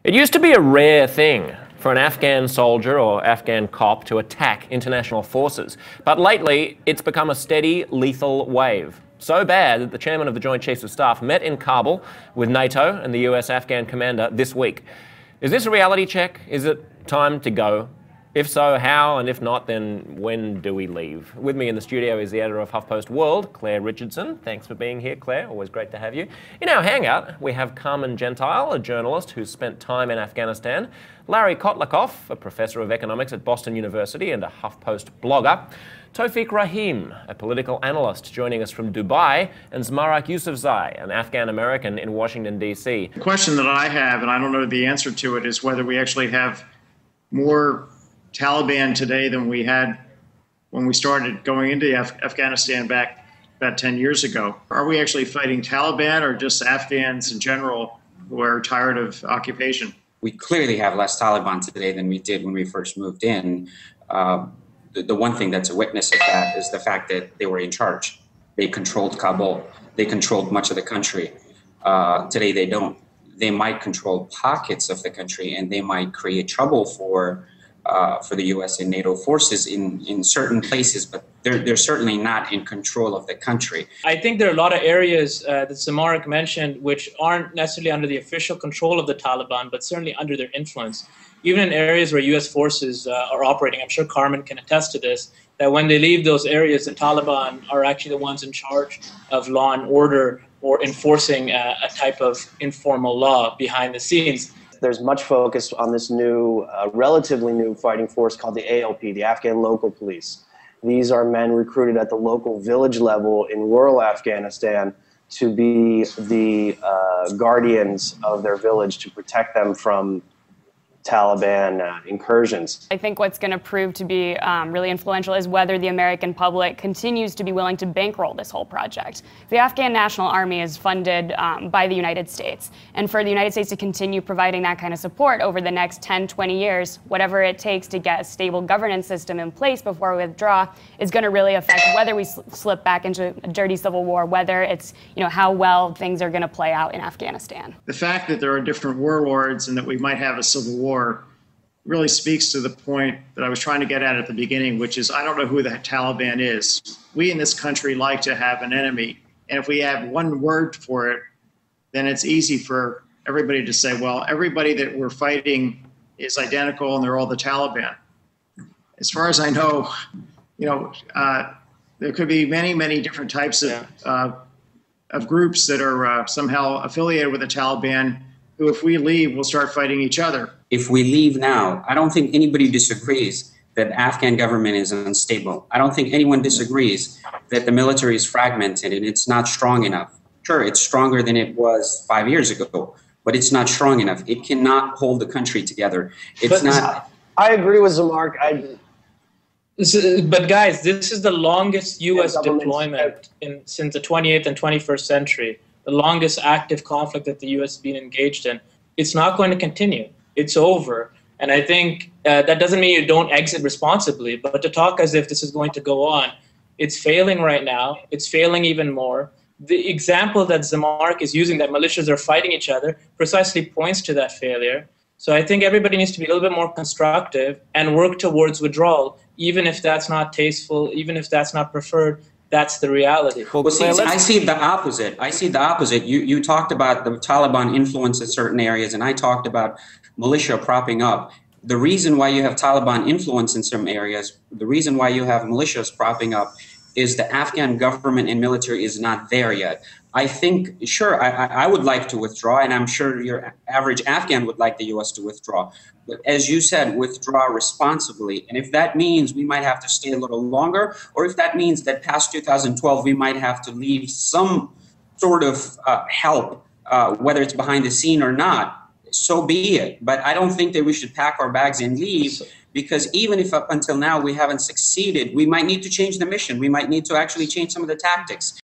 It used to be a rare thing for an Afghan soldier or Afghan cop to attack international forces, but lately it's become a steady, lethal wave. So bad that the chairman of the Joint Chiefs of Staff met in Kabul with NATO and the US Afghan commander this week. Is this a reality check? Is it time to go? If so, how? And if not, then when do we leave? With me in the studio is the editor of HuffPost World, Claire Richardson. Thanks for being here, Claire. Always great to have you. In our hangout, we have Carmen Gentile, a journalist who's spent time in Afghanistan, Larry Kotlikoff, a professor of economics at Boston University and a HuffPost blogger, Taufiq Rahim, a political analyst joining us from Dubai, and Zmarak Yousafzai, an Afghan-American in Washington, D.C. The question that I have, and I don't know the answer to it, is whether we actually have more Taliban today than we had when we started going into Afghanistan back about 10 years ago. Are we actually fighting Taliban or just Afghans in general who are tired of occupation? We clearly have less Taliban today than we did when we first moved in. The one thing that's a witness of that is the fact that they were in charge. They controlled Kabul. They controlled much of the country. Today they don't. They might control pockets of the country, and they might create trouble for the U.S. and NATO forces in certain places, but they're certainly not in control of the country. I think there are a lot of areas that Zmarak mentioned which aren't necessarily under the official control of the Taliban, but certainly under their influence. Even in areas where U.S. forces are operating, I'm sure Carmen can attest to this, that when they leave those areas, the Taliban are actually the ones in charge of law and order or enforcing a type of informal law behind the scenes. There's much focus on this new, relatively new fighting force called the ALP, the Afghan Local Police. These are men recruited at the local village level in rural Afghanistan to be the guardians of their village to protect them from Taliban incursions. I think what's going to prove to be really influential is whether the American public continues to be willing to bankroll this whole project. The Afghan National Army is funded by the United States, and for the United States to continue providing that kind of support over the next 10, 20 years, whatever it takes to get a stable governance system in place before we withdraw, is going to really affect whether we slip back into a dirty civil war, whether it's, how well things are going to play out in Afghanistan. The fact that there are different warlords and that we might have a civil war really speaks to the point that I was trying to get at the beginning, which is I don't know who the Taliban is. We in this country like to have an enemy, and if we have one word for it, then it's easy for everybody to say, well, everybody that we're fighting is identical and they're all the Taliban. As far as I know, there could be many, many different types of groups that are somehow affiliated with the Taliban who, if we leave, will start fighting each other. If we leave now, I don't think anybody disagrees that the Afghan government is unstable. I don't think anyone disagrees that the military is fragmented and it's not strong enough. Sure, it's stronger than it was 5 years ago, but it's not strong enough. It cannot hold the country together. It's not. I agree with Zmarak. But guys, this is the longest U.S. deployment since the 28th and 21st century. The longest active conflict that the U.S. has been engaged in. It's not going to continue. It's over. And I think that doesn't mean you don't exit responsibly, but to talk as if this is going to go on, it's failing right now. It's failing even more. The example that Zmarak is using, that militias are fighting each other, precisely points to that failure. So I think everybody needs to be a little bit more constructive and work towards withdrawal, even if that's not tasteful, even if that's not preferred. That's the reality. Well, see, I see the opposite. I see the opposite. You talked about the Taliban influence in certain areas, and I talked about militia propping up. The reason why you have Taliban influence in some areas, the reason why you have militias propping up is the Afghan government and military is not there yet. I think, sure, I would like to withdraw, and I'm sure your average Afghan would like the U.S. to withdraw. But as you said, withdraw responsibly. And if that means we might have to stay a little longer, or if that means that past 2012 we might have to leave some sort of help, whether it's behind the scene or not, so be it. But I don't think that we should pack our bags and leave, because even if up until now we haven't succeeded, we might need to change the mission. We might need to actually change some of the tactics.